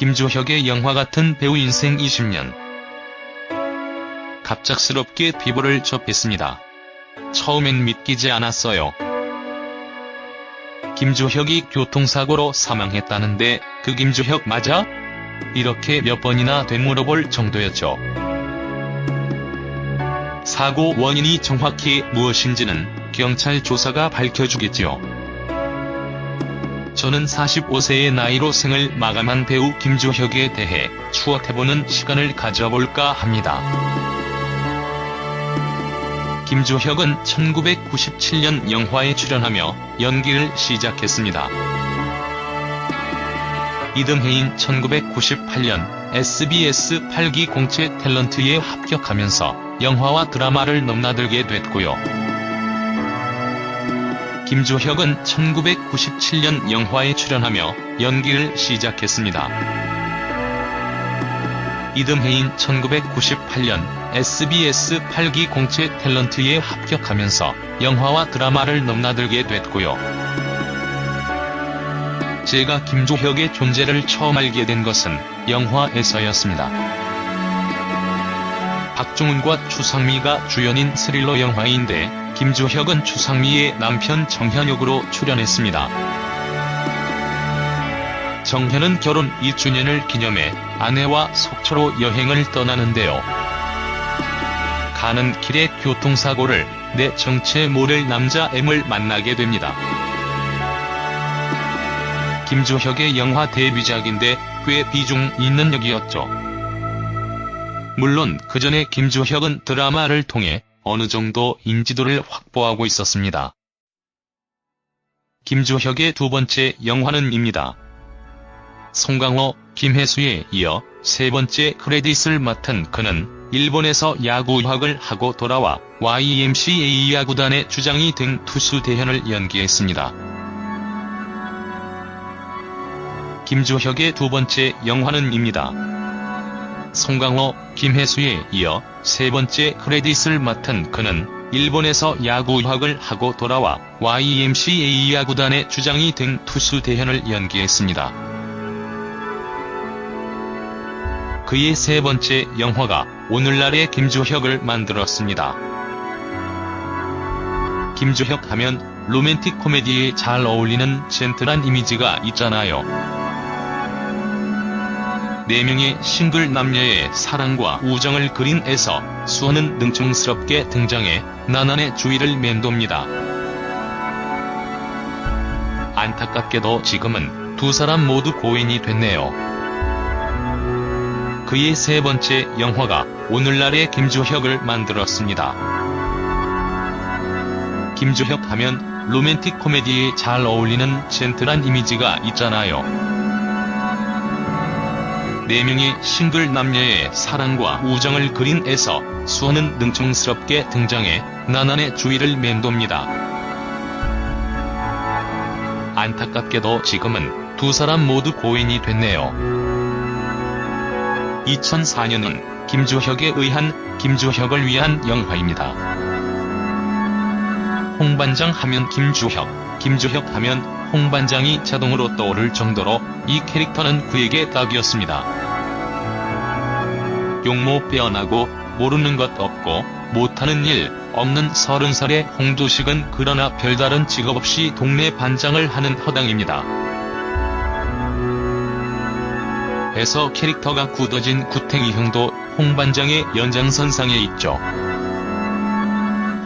김주혁의 영화 같은 배우 인생 20년. 갑작스럽게 비보를 접했습니다. 처음엔 믿기지 않았어요. 김주혁이 교통사고로 사망했다는데 그 김주혁 맞아? 이렇게 몇 번이나 되물어볼 정도였죠. 사고 원인이 정확히 무엇인지는 경찰 조사가 밝혀주겠지요. 저는 45세의 나이로 생을 마감한 배우 김주혁에 대해 추억해보는 시간을 가져볼까 합니다. 김주혁은 1997년 영화에 출연하며 연기를 시작했습니다. 이듬해인 1998년 SBS 8기 공채 탤런트에 합격하면서 영화와 드라마를 넘나들게 됐고요. 김주혁은 1997년 영화에 출연하며 연기를 시작했습니다. 이듬해인 1998년 SBS 8기 공채 탤런트에 합격하면서 영화와 드라마를 넘나들게 됐고요. 제가 김주혁의 존재를 처음 알게 된 것은 영화에서였습니다. 박중훈과 추상미가 주연인 스릴러 영화인데 김주혁은 추상미의 남편 정현 역으로 출연했습니다. 정현은 결혼 2주년을 기념해 아내와 속초로 여행을 떠나는데요. 가는 길에 교통사고를 내 정체 모를 남자 M을 만나게 됩니다. 김주혁의 영화 데뷔작인데 꽤 비중 있는 역이었죠. 물론 그전에 김주혁은 드라마를 통해 어느 정도 인지도를 확보하고 있었습니다. 김주혁의 두 번째 영화는 입니다. 송강호, 김혜수에 이어 세 번째 크레딧을 맡은 그는 일본에서 야구 유학을 하고 돌아와 YMCA 야구단의 주장이 된 투수 대현을 연기했습니다. 김주혁의 두 번째 영화는 입니다. 송강호, 김혜수에 이어 세 번째 크레딧을 맡은 그는 일본에서 야구 유학을 하고 돌아와 YMCA 야구단의 주장이 된 투수 대현을 연기했습니다. 그의 세 번째 영화가 오늘날의 김주혁을 만들었습니다. 김주혁 하면 로맨틱 코미디에 잘 어울리는 젠틀한 이미지가 있잖아요. 4명의 싱글 남녀의 사랑과 우정을 그린 에서 수호는 능청스럽게 등장해 나난의 주위를 맴돕니다. 안타깝게도 지금은 두 사람 모두 고인이 됐네요. 그의 세 번째 영화가 오늘날의 김주혁을 만들었습니다. 김주혁 하면 로맨틱 코미디에 잘 어울리는 젠틀한 이미지가 있잖아요. 4명의 싱글 남녀의 사랑과 우정을 그린 에서 수호는 능청스럽게 등장해 나난의 주위를 맴돕니다. 안타깝게도 지금은 두 사람 모두 고인이 됐네요. 2004년은 김주혁을 위한 영화입니다. 홍반장 하면 김주혁 하면 홍반장이 자동으로 떠오를 정도로 이 캐릭터는 그에게 딱이었습니다. 용모 빼어나고 모르는 것 없고 못하는 일 없는 30살의 홍두식은 그러나 별다른 직업 없이 동네 반장을 하는 허당입니다. 에서 캐릭터가 굳어진 구탱이형도 홍반장의 연장선상에 있죠.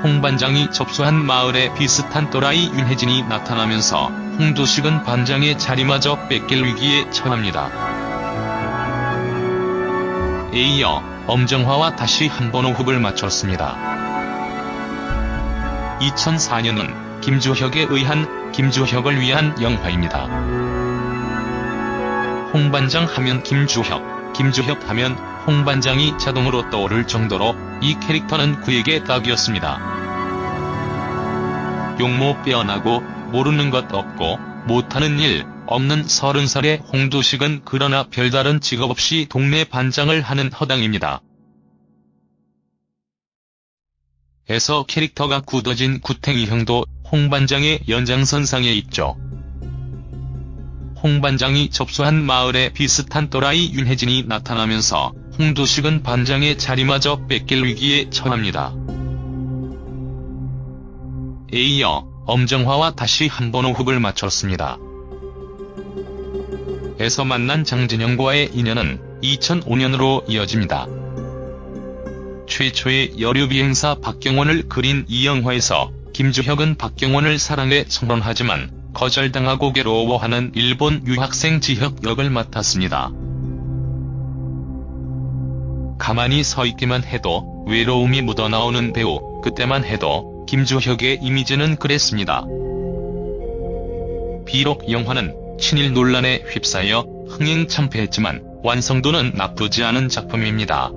홍반장이 접수한 마을에 비슷한 또라이 윤혜진이 나타나면서 홍두식은 반장의 자리마저 뺏길 위기에 처합니다. 이어 엄정화와 다시 한번 호흡을 맞췄습니다. 2004년은 김주혁을 위한 영화입니다. 홍반장 하면 김주혁 하면 홍반장이 자동으로 떠오를 정도로 이 캐릭터는 그에게 딱이었습니다. 용모 빼어나고 모르는 것 없고 못하는 일 없는 30살의 홍두식은 그러나 별다른 직업 없이 동네 반장을 하는 허당입니다. 에서 캐릭터가 굳어진 구탱이형도 홍반장의 연장선상에 있죠. 홍 반장이 접수한 마을에 비슷한 또라이 윤혜진이 나타나면서 홍두식은 반장의 자리마저 뺏길 위기에 처합니다. 이어 엄정화와 다시 한번 호흡을 맞췄습니다. 에서 만난 장진영과의 인연은 2005년으로 이어집니다. 최초의 여류 비행사 박경원을 그린 이 영화에서 김주혁은 박경원을 사랑해 선언하지만 거절당하고 괴로워하는 일본 유학생 지혁 역을 맡았습니다. 가만히 서 있기만 해도 외로움이 묻어나오는 배우, 그때만 해도 김주혁의 이미지는 그랬습니다. 비록 영화는 친일 논란에 휩싸여 흥행참패했지만 완성도는 나쁘지 않은 작품입니다.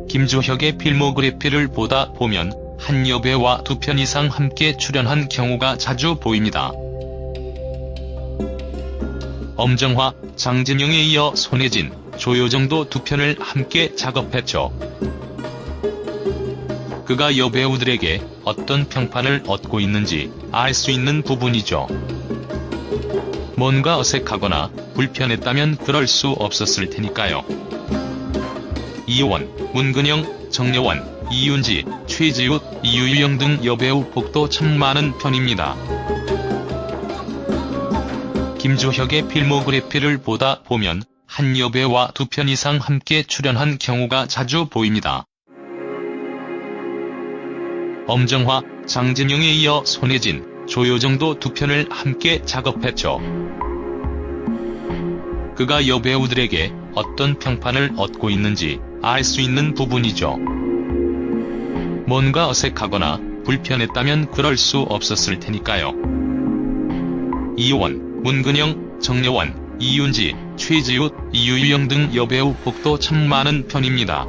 김주혁의 필모그래피를 보다 보면 한 여배우와 2편 이상 함께 출연한 경우가 자주 보입니다. 엄정화, 장진영에 이어 손예진, 조효정도 2편을 함께 작업했죠. 그가 여배우들에게 어떤 평판을 얻고 있는지 알 수 있는 부분이죠. 뭔가 어색하거나 불편했다면 그럴 수 없었을 테니까요. 이효원, 문근영, 정여원, 이윤지, 최지웃, 이유영 등 여배우 폭도 참 많은 편입니다. 김주혁의 필모그래피를 보다 보면 한 여배우와 2편 이상 함께 출연한 경우가 자주 보입니다. 엄정화, 장진영에 이어 손예진, 조효정도 2편을 함께 작업했죠. 그가 여배우들에게 어떤 평판을 얻고 있는지 알 수 있는 부분이죠. 뭔가 어색하거나 불편했다면 그럴 수 없었을 테니까요. 이효원, 문근영, 정여원, 이윤지, 최지웃, 이유영 등 여배우 폭도 참 많은 편입니다.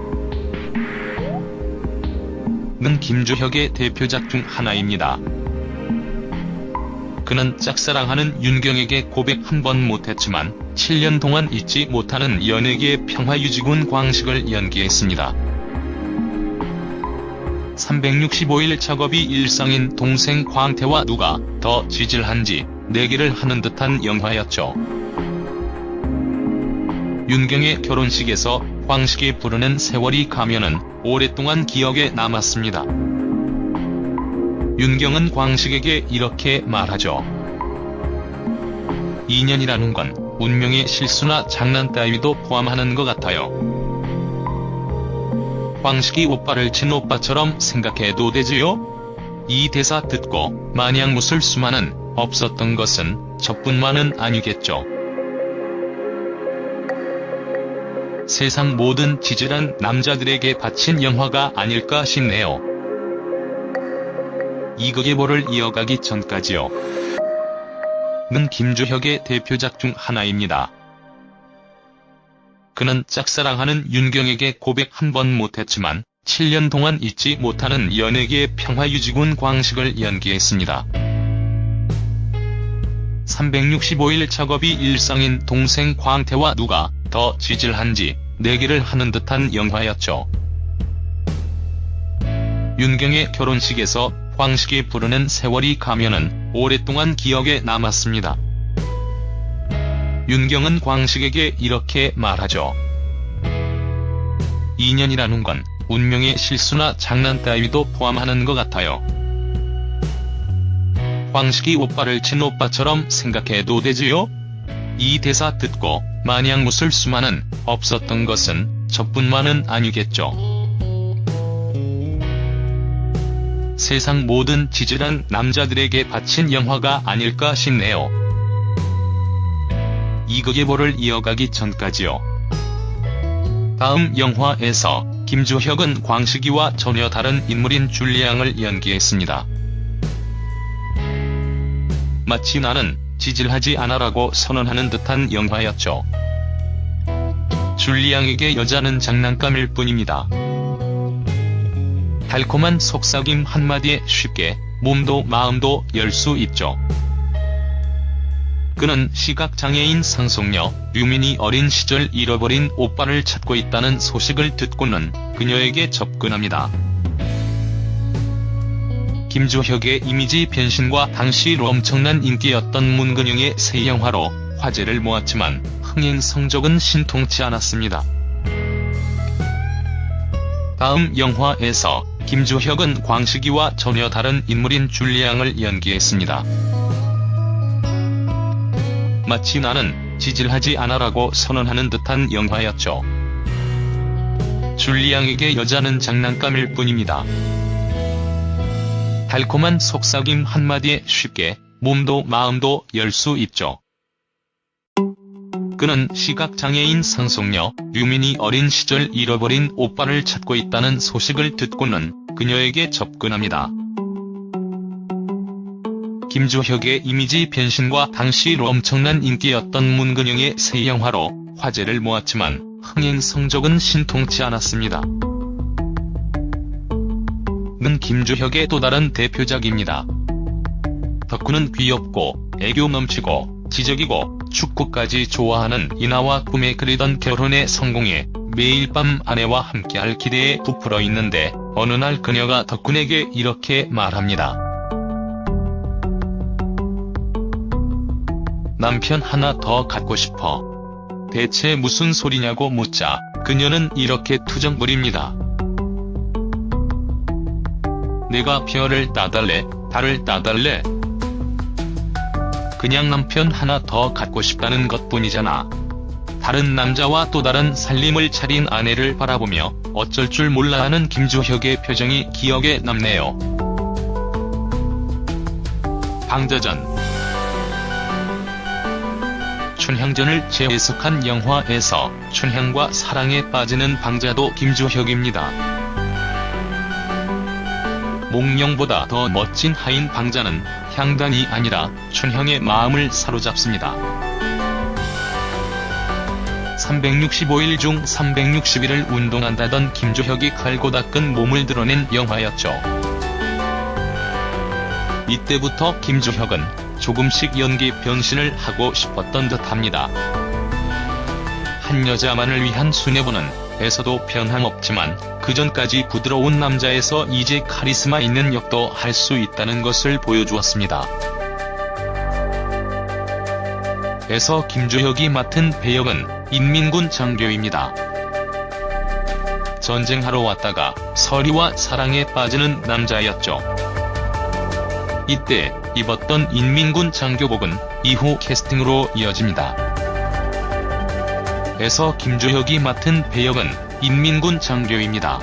는 김주혁의 대표작 중 하나입니다. 그는 짝사랑하는 윤경에게 고백 한 번 못했지만 7년 동안 잊지 못하는 연예계의 평화유지군 광식을 연기했습니다. 365일 작업이 일상인 동생 광태와 누가 더 지질한지 내기를 하는 듯한 영화였죠. 윤경의 결혼식에서 광식이 부르는 세월이 가면은 오랫동안 기억에 남았습니다. 윤경은 광식에게 이렇게 말하죠. 인연이라는 건 운명의 실수나 장난 따위도 포함하는 것 같아요. 광식이 오빠를 친오빠처럼 생각해도 되지요? 이 대사 듣고 마냥 웃을 수만은 없었던 것은 저뿐만은 아니겠죠. 세상 모든 지질한 남자들에게 바친 영화가 아닐까 싶네요. 이극예보를 이어가기 전까지요. 는 김주혁의 대표작 중 하나입니다. 그는 짝사랑하는 윤경에게 고백 한 번 못했지만 7년 동안 잊지 못하는 연예계의 평화유지군 광식을 연기했습니다. 365일 작업이 일상인 동생 광태와 누가 더 지질한지 내기를 하는 듯한 영화였죠. 윤경의 결혼식에서 광식이 부르는 세월이 가면은 오랫동안 기억에 남았습니다. 윤경은 광식에게 이렇게 말하죠. 인연이라는 건 운명의 실수나 장난 따위도 포함하는 것 같아요. 광식이 오빠를 친오빠처럼 생각해도 되지요? 이 대사 듣고 마냥 웃을 수만은 없었던 것은 저뿐만은 아니겠죠. 세상 모든 지질한 남자들에게 바친 영화가 아닐까 싶네요. 이극예보를 이어가기 전까지요. 다음 영화에서 김주혁은 광식이와 전혀 다른 인물인 줄리앙을 연기했습니다. 마치 나는 지질하지 않아라고 선언하는 듯한 영화였죠. 줄리앙에게 여자는 장난감일 뿐입니다. 달콤한 속삭임 한마디에 쉽게 몸도 마음도 열 수 있죠. 그는 시각장애인 상속녀 류민이 어린 시절 잃어버린 오빠를 찾고 있다는 소식을 듣고는 그녀에게 접근합니다. 김주혁의 이미지 변신과 당시로 엄청난 인기였던 문근영의 새 영화로 화제를 모았지만 흥행 성적은 신통치 않았습니다. 다음 영화에서 김주혁은 광식이와 전혀 다른 인물인 줄리앙을 연기했습니다. 마치 나는 지질하지 않아라고 선언하는 듯한 영화였죠. 줄리앙에게 여자는 장난감일 뿐입니다. 달콤한 속삭임 한마디에 쉽게 몸도 마음도 열 수 있죠. 그는 시각장애인 상속녀 류민이 어린 시절 잃어버린 오빠를 찾고 있다는 소식을 듣고는 그녀에게 접근합니다. 김주혁의 이미지 변신과 당시로 엄청난 인기였던 문근영의 새 영화로 화제를 모았지만 흥행 성적은 신통치 않았습니다. 는 김주혁의 또 다른 대표작입니다. 덕후는 귀엽고 애교 넘치고 지적이고 축구까지 좋아하는 이나와 꿈에 그리던 결혼의 성공에 매일 밤 아내와 함께할 기대에 부풀어 있는데 어느 날 그녀가 덕훈에게 이렇게 말합니다. 남편 하나 더 갖고 싶어. 대체 무슨 소리냐고 묻자 그녀는 이렇게 투정 부립니다. 내가 별을 따달래, 달을 따달래. 그냥 남편 하나 더 갖고 싶다는 것뿐이잖아. 다른 남자와 또 다른 살림을 차린 아내를 바라보며 어쩔 줄 몰라 하는 김주혁의 표정이 기억에 남네요. 방자전. 춘향전을 재해석한 영화에서 춘향과 사랑에 빠지는 방자도 김주혁입니다. 몽룡보다 더 멋진 하인 방자는 향단이 아니라 춘향의 마음을 사로잡습니다. 365일 중 360일을 운동한다던 김주혁이 갈고 닦은 몸을 드러낸 영화였죠. 이때부터 김주혁은 조금씩 연기 변신을 하고 싶었던 듯합니다. 한 여자만을 위한 수뇌부는 에서도 변함없지만 그전까지 부드러운 남자에서 이제 카리스마 있는 역도 할 수 있다는 것을 보여주었습니다. 에서 김주혁이 맡은 배역은 인민군 장교입니다. 전쟁하러 왔다가 서리와 사랑에 빠지는 남자였죠. 이때 입었던 인민군 장교복은 이후 캐스팅으로 이어집니다. 에서 김주혁이 맡은 배역은 인민군 장교입니다.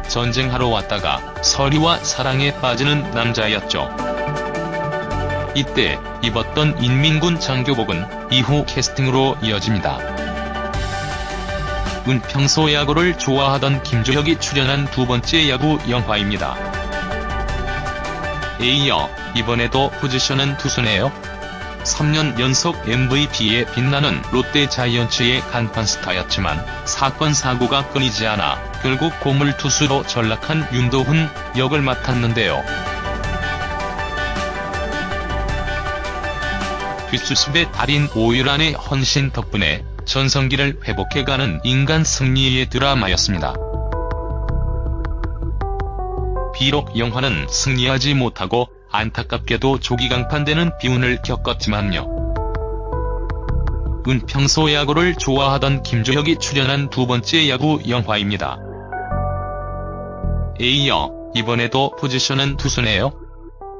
전쟁하러 왔다가 서리와 사랑에 빠지는 남자였죠. 이때 입었던 인민군 장교복은 이후 캐스팅으로 이어집니다. 평소 야구를 좋아하던 김주혁이 출연한 두 번째 야구 영화입니다. 이어 이번에도 포지션은 투수네요. 3년 연속 MVP에 빛나는 롯데 자이언츠의 간판 스타였지만 사건 사고가 끊이지 않아 결국 고물 투수로 전락한 윤도훈 역을 맡았는데요. 뒷수습의 달인 오유란의 헌신 덕분에 전성기를 회복해가는 인간 승리의 드라마였습니다. 비록 영화는 승리하지 못하고 안타깝게도 조기 강판되는 비운을 겪었지만요. 평소 야구를 좋아하던 김주혁이 출연한 두 번째 야구 영화입니다. 이어 이번에도 포지션은 투수네요.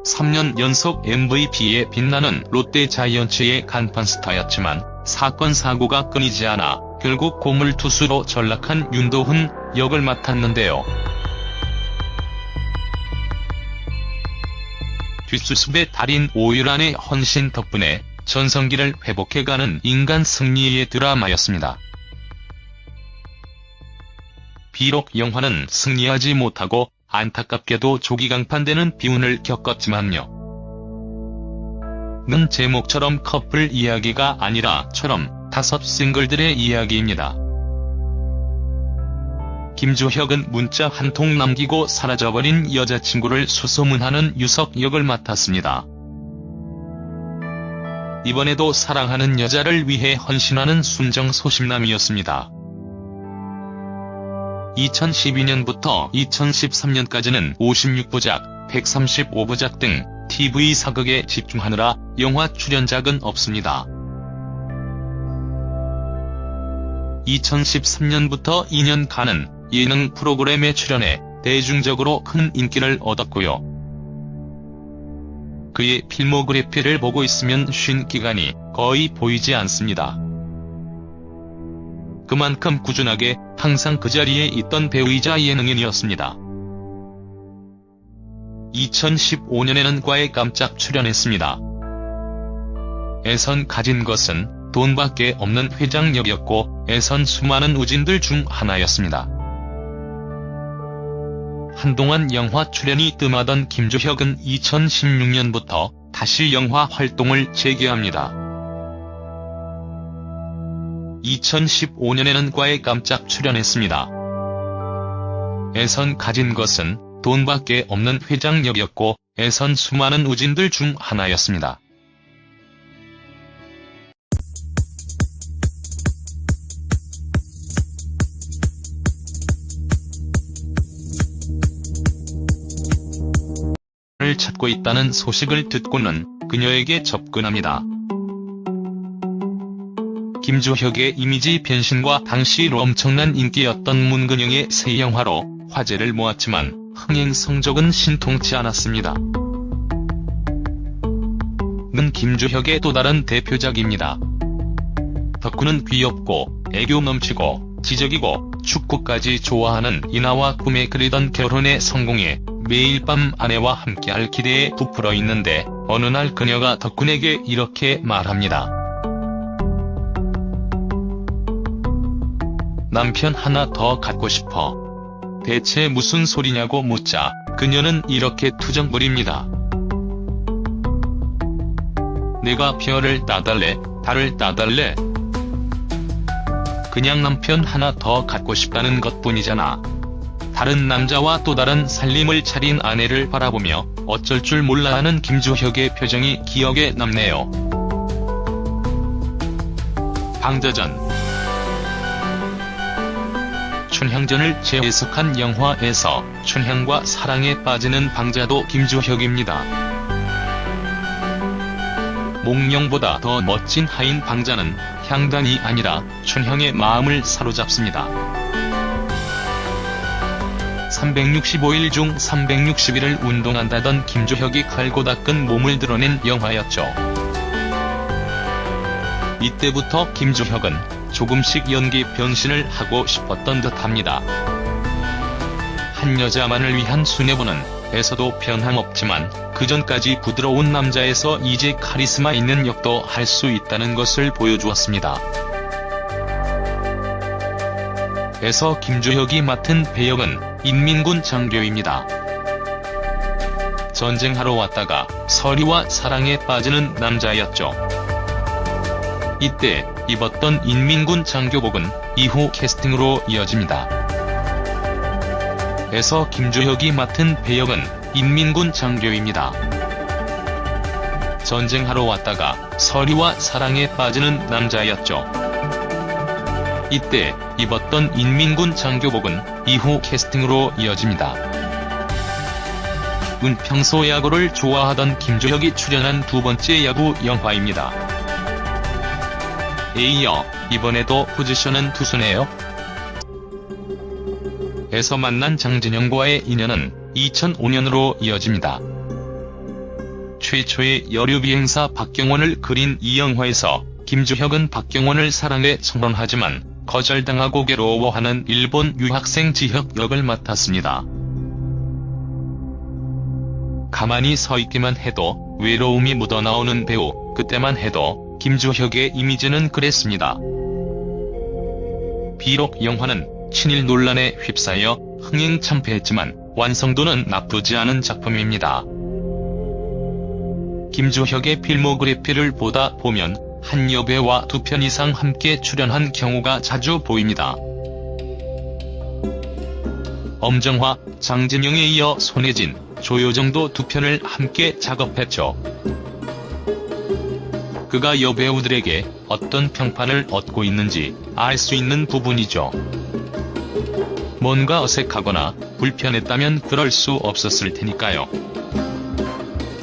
3년 연속 MVP에 빛나는 롯데 자이언츠의 간판 스타였지만 사건 사고가 끊이지 않아 결국 고물 투수로 전락한 윤도훈 역을 맡았는데요. 뒷수습의 달인 오유란의 헌신 덕분에 전성기를 회복해가는 인간 승리의 드라마였습니다. 비록 영화는 승리하지 못하고 안타깝게도 조기 강판되는 비운을 겪었지만요. 는 제목처럼 커플 이야기가 아니라,처럼 다섯 싱글들의 이야기입니다. 김주혁은 문자 한 통 남기고 사라져버린 여자친구를 수소문하는 유석 역을 맡았습니다. 이번에도 사랑하는 여자를 위해 헌신하는 순정 소심남이었습니다. 2012년부터 2013년까지는 56부작, 135부작 등 TV 사극에 집중하느라 영화 출연작은 없습니다. 2013년부터 2년간은 예능 프로그램에 출연해 대중적으로 큰 인기를 얻었고요. 그의 필모그래피를 보고 있으면 쉰 기간이 거의 보이지 않습니다. 그만큼 꾸준하게 항상 그 자리에 있던 배우이자 예능인이었습니다. 2015년에는 과에 깜짝 출연했습니다. 에선 가진 것은 돈밖에 없는 회장 역이었고 에선 수많은 우진들 중 하나였습니다. 한동안 영화 출연이 뜸하던 김주혁은 2016년부터 다시 영화 활동을 재개합니다. 2015년에는 과에 깜짝 출연했습니다. 에선 가진 것은 돈밖에 없는 회장 역이었고 에선 수많은 우진들 중 하나였습니다. 를 찾고 있다는 소식을 듣고는 그녀에게 접근합니다. 김주혁의 이미지 변신과 당시 엄청난 인기였던 문근영의 새 영화로 화제를 모았지만 흥행 성적은 신통치 않았습니다. 는 김주혁의 또 다른 대표작입니다. 덕후는 귀엽고 애교 넘치고 지적이고 축구까지 좋아하는 이나와 꿈에 그리던 결혼의 성공에 매일 밤 아내와 함께할 기대에 부풀어 있는데 어느 날 그녀가 덕훈에게 이렇게 말합니다. 남편 하나 더 갖고 싶어. 대체 무슨 소리냐고 묻자 그녀는 이렇게 투정 부립니다. 내가 별을 따달래, 달을 따달래. 그냥 남편 하나 더 갖고 싶다는 것뿐이잖아. 다른 남자와 또 다른 살림을 차린 아내를 바라보며 어쩔 줄 몰라 하는 김주혁의 표정이 기억에 남네요. 방자전. 춘향전을 재해석한 영화에서 춘향과 사랑에 빠지는 방자도 김주혁입니다. 몽룡보다 더 멋진 하인 방자는 향단이 아니라 춘향의 마음을 사로잡습니다. 365일 중 360일을 운동한다던 김주혁이 갈고 닦은 몸을 드러낸 영화였죠. 이때부터 김주혁은 조금씩 연기 변신을 하고 싶었던 듯합니다. 한 여자만을 위한 수뇌부는 에서도 변함없지만 그전까지 부드러운 남자에서 이제 카리스마 있는 역도 할 수 있다는 것을 보여주었습니다. 에서 김주혁이 맡은 배역은 인민군 장교입니다. 전쟁하러 왔다가 서리와 사랑에 빠지는 남자였죠. 이때 입었던 인민군 장교복은 이후 캐스팅으로 이어집니다. 에서 김주혁이 맡은 배역은 인민군 장교입니다. 전쟁하러 왔다가 서리와 사랑에 빠지는 남자였죠. 이때 입었던 인민군 장교복은 이후 캐스팅으로 이어집니다. 평소 야구를 좋아하던 김주혁이 출연한 두 번째 야구 영화입니다. 이어 이번에도 포지션은 투수네요. 에서 만난 장진영과의 인연은 2005년으로 이어집니다. 최초의 여류비행사 박경원을 그린 이 영화에서 김주혁은 박경원을 사랑해 청혼하지만 거절당하고 괴로워하는 일본 유학생 지혁 역을 맡았습니다. 가만히 서 있기만 해도 외로움이 묻어나오는 배우, 그때만 해도 김주혁의 이미지는 그랬습니다. 비록 영화는 친일 논란에 휩싸여 흥행 참패했지만 완성도는 나쁘지 않은 작품입니다. 김주혁의 필모그래피를 보다 보면 한 여배우와 2편 이상 함께 출연한 경우가 자주 보입니다. 엄정화, 장진영에 이어 손예진, 조효정도 2편을 함께 작업했죠. 그가 여배우들에게 어떤 평판을 얻고 있는지 알 수 있는 부분이죠. 뭔가 어색하거나 불편했다면 그럴 수 없었을 테니까요.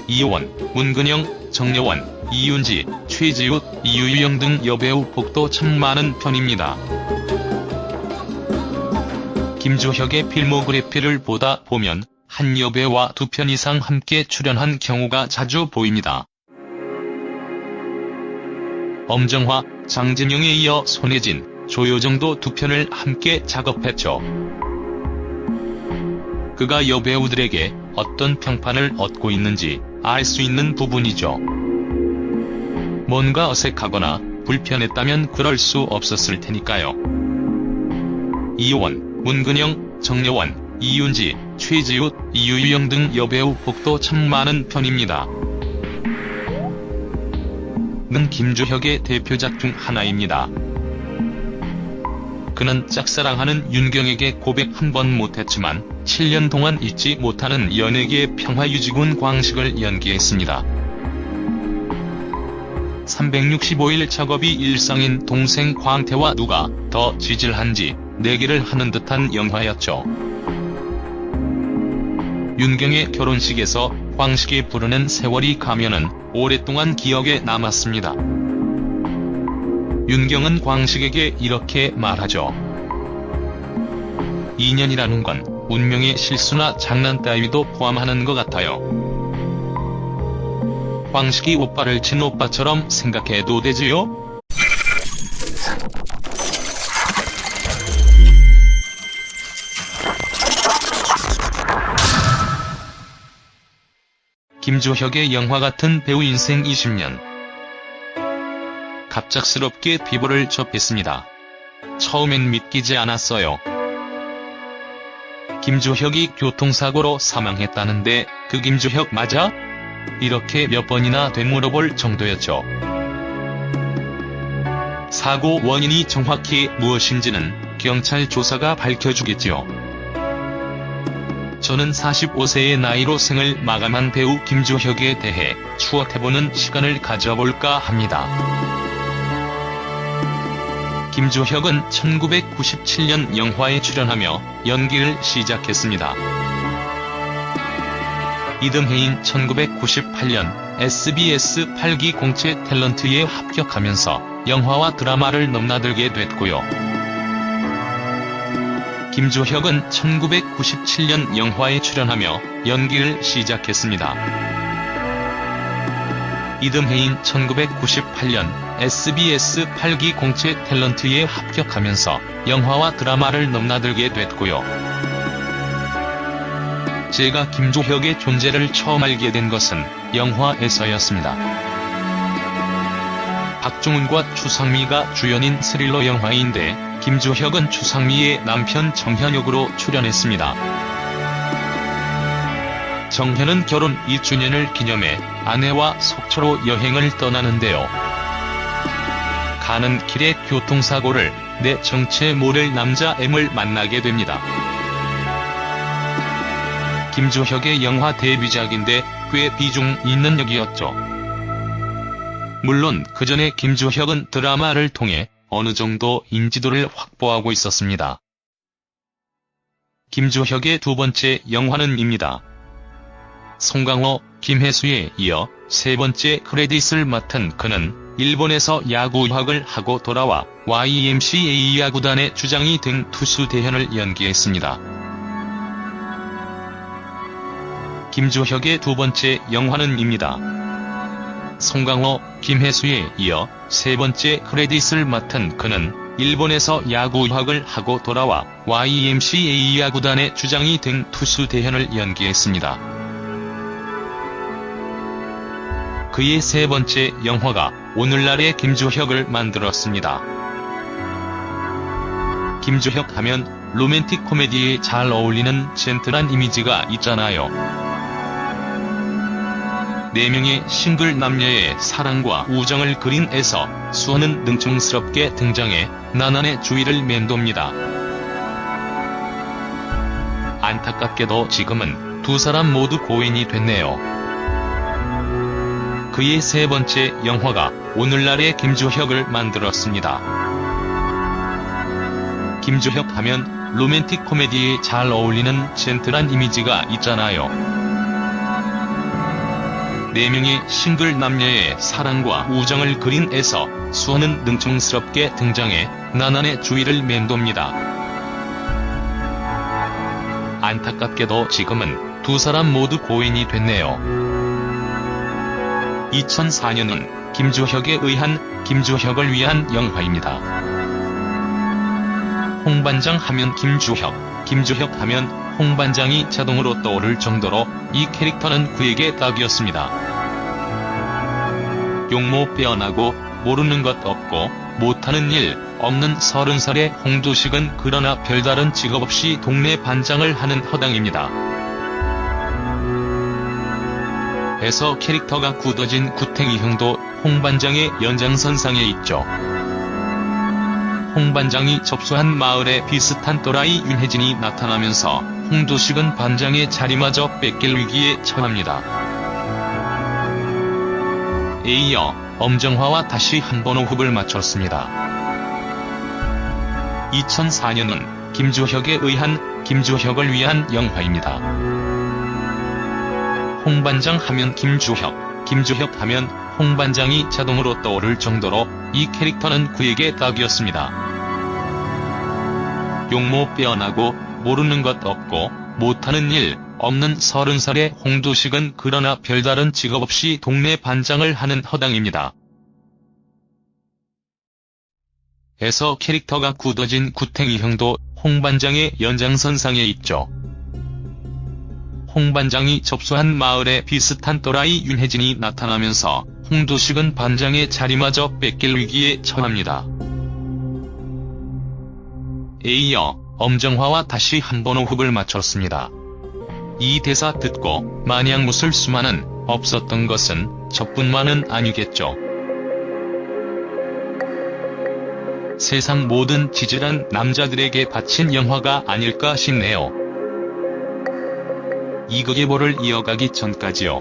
이효원, 문근영, 정여원, 이윤지, 최지우, 이유영 등 여배우 복도 참 많은 편입니다. 김주혁의 필모그래피를 보다 보면 한 여배우와 2편 이상 함께 출연한 경우가 자주 보입니다. 엄정화, 장진영에 이어 손예진, 조효정도 2편을 함께 작업했죠. 그가 여배우들에게 어떤 평판을 얻고 있는지 알 수 있는 부분이죠. 뭔가 어색하거나 불편했다면 그럴 수 없었을 테니까요. 이효원, 문근영, 정여원, 이윤지, 최지우, 이유영 등 여배우 복도 참 많은 편입니다. 는 김주혁의 대표작 중 하나입니다. 그는 짝사랑하는 윤경에게 고백 한 번 못했지만 7년 동안 잊지 못하는 연예계의 평화유지군 광식을 연기했습니다. 365일 작업이 일상인 동생 광태와 누가 더 지질한지 내기를 하는 듯한 영화였죠. 윤경의 결혼식에서 광식이 부르는 세월이 가면은 오랫동안 기억에 남았습니다. 윤경은 광식에게 이렇게 말하죠. 인연이라는 건 운명의 실수나 장난 따위도 포함하는 것 같아요. 광식이 오빠를 친오빠처럼 생각해도 되지요? 김주혁의 영화 같은 배우 인생 20년. 갑작스럽게 비보를 접했습니다. 처음엔 믿기지 않았어요. 김주혁이 교통사고로 사망했다는데 그 김주혁 맞아? 이렇게 몇 번이나 되물어볼 정도였죠. 사고 원인이 정확히 무엇인지는 경찰 조사가 밝혀주겠지요. 저는 45세의 나이로 생을 마감한 배우 김주혁에 대해 추억해보는 시간을 가져볼까 합니다. 김주혁은 1997년 영화에 출연하며 연기를 시작했습니다. 이듬해인 1998년 SBS 8기 공채 탤런트에 합격하면서 영화와 드라마를 넘나들게 됐고요. 김주혁은 1997년 영화에 출연하며 연기를 시작했습니다. 이듬해인 1998년 SBS 8기 공채 탤런트에 합격하면서 영화와 드라마를 넘나들게 됐고요. 제가 김주혁의 존재를 처음 알게 된 것은 영화에서였습니다. 박중훈과 추상미가 주연인 스릴러 영화인데 김주혁은 추상미의 남편 정현 역으로 출연했습니다. 정현은 결혼 2주년을 기념해 아내와 속초로 여행을 떠나는데요. 가는 길에 교통사고를 내 정체 모를 남자 M을 만나게 됩니다. 김주혁의 영화 데뷔작인데 꽤 비중 있는 역이었죠. 물론 그 전에 김주혁은 드라마를 통해 어느 정도 인지도를 확보하고 있었습니다. 김주혁의 두 번째 영화는입니다. 송강호, 김혜수에 이어 세 번째 크레딧을 맡은 그는 일본에서 야구 유학을 하고 돌아와 YMCA 야구단의 주장이 된 투수 대현을 연기했습니다. 김주혁의 두 번째 영화는입니다. 송강호, 김혜수에 이어 세 번째 크레딧을 맡은 그는 일본에서 야구 유학을 하고 돌아와 YMCA 야구단의 주장이 된 투수 대현을 연기했습니다. 그의 세 번째 영화가 오늘날의 김주혁을 만들었습니다. 김주혁 하면 로맨틱 코미디에 잘 어울리는 젠틀한 이미지가 있잖아요. 4명의 싱글 남녀의 사랑과 우정을 그린 에서 수호는 능청스럽게 등장해 나난의 주위를 맴돕니다. 안타깝게도 지금은 두 사람 모두 고인이 됐네요. 그의 세 번째 영화가 오늘날의 김주혁을 만들었습니다. 김주혁 하면 로맨틱 코미디에 잘 어울리는 젠틀한 이미지가 있잖아요. 4명의 싱글 남녀의 사랑과 우정을 그린 에서 수호는 능청스럽게 등장해 나난의 주위를 맴돕니다. 안타깝게도 지금은 두 사람 모두 고인이 됐네요. 2004년은 김주혁을 위한 영화입니다. 홍반장 하면 김주혁 하면 홍반장이 자동으로 떠오를 정도로 이 캐릭터는 그에게 딱이었습니다. 용모 빼어나고 모르는 것 없고 못하는 일 없는 30살의 홍두식은 그러나 별다른 직업 없이 동네 반장을 하는 허당입니다. 에서 캐릭터가 굳어진 구탱이 형도 홍반장의 연장선상에 있죠. 홍반장이 접수한 마을에 비슷한 또라이 윤혜진이 나타나면서 홍두식은 반장의 자리마저 뺏길 위기에 처합니다. 이어 엄정화와 다시 한번 호흡을 맞췄습니다. 2004년은 김주혁을 위한 영화입니다. 홍반장 하면 김주혁 하면 홍반장이 자동으로 떠오를 정도로 이 캐릭터는 그에게 딱이었습니다. 용모 빼어나고 모르는 것 없고 못하는 일 없는 30살의 홍두식은 그러나 별다른 직업 없이 동네 반장을 하는 허당입니다. 에서 캐릭터가 굳어진 구탱이 형도 홍반장의 연장선상에 있죠. 홍반장이 접수한 마을에 비슷한 또라이 윤혜진이 나타나면서 홍두식은 반장의 자리마저 뺏길 위기에 처합니다. 이어 엄정화와 다시 한번 호흡을 맞췄습니다. 이 대사 듣고 마냥 웃을 수만은 없었던 것은 저뿐만은 아니겠죠. 세상 모든 지질한 남자들에게 바친 영화가 아닐까 싶네요. 이거 예보를 이어가기 전까지요.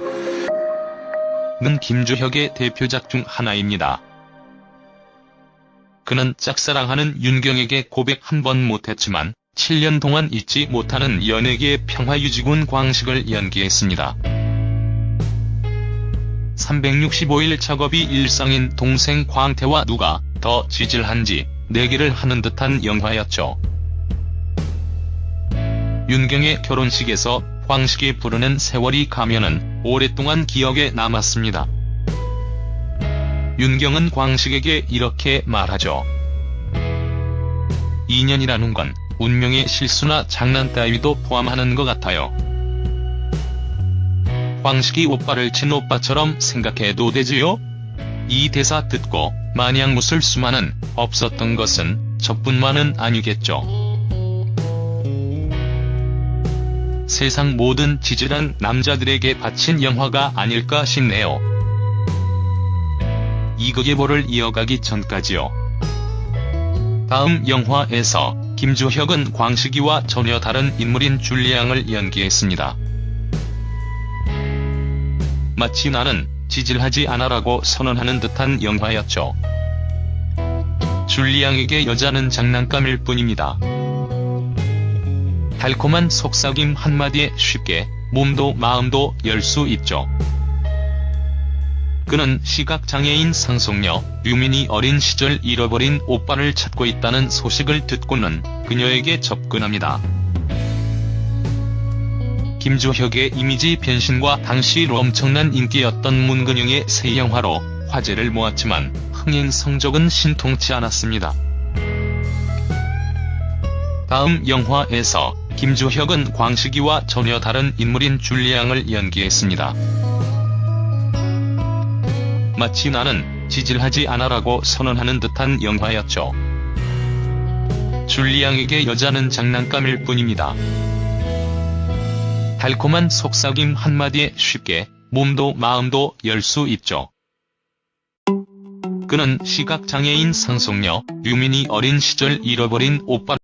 는 김주혁의 대표작 중 하나입니다. 그는 짝사랑하는 윤경에게 고백 한 번 못했지만 7년 동안 잊지 못하는 연예계의 평화유지군 광식을 연기했습니다. 365일 작업이 일상인 동생 광태와 누가 더 지질한지 내기를 하는 듯한 영화였죠. 윤경의 결혼식에서 광식이 부르는 세월이 가면은 오랫동안 기억에 남았습니다. 윤경은 광식에게 이렇게 말하죠. 인연이라는 건 운명의 실수나 장난 따위도 포함하는 것 같아요. 광식이 오빠를 친오빠처럼 생각해도 되지요? 이 대사 듣고 마냥 웃을 수만은 없었던 것은 저뿐만은 아니겠죠. 세상 모든 지질한 남자들에게 바친 영화가 아닐까 싶네요. 이거 예보를 이어가기 전까지요. 다음 영화에서 김주혁은 광식이와 전혀 다른 인물인 줄리앙을 연기했습니다. 마치 나는 지질하지 않아라고 선언하는 듯한 영화였죠. 줄리앙에게 여자는 장난감일 뿐입니다. 달콤한 속삭임 한마디에 쉽게 몸도 마음도 열 수 있죠. 그는 시각장애인 상속녀 유민이 어린 시절 잃어버린 오빠를 찾고 있다는 소식을 듣고는 그녀에게 접근합니다. 김주혁의 이미지 변신과 당시 엄청난 인기였던 문근영의 새 영화로 화제를 모았지만 흥행 성적은 신통치 않았습니다. 다음 영화에서 김주혁은 광식이와 전혀 다른 인물인 줄리앙을 연기했습니다. 마치 나는 지질하지 않아라고 선언하는 듯한 영화였죠. 줄리앙에게 여자는 장난감일 뿐입니다. 달콤한 속삭임 한마디에 쉽게 몸도 마음도 열 수 있죠. 그는 시각장애인 상속녀 유민이 어린 시절 잃어버린 오빠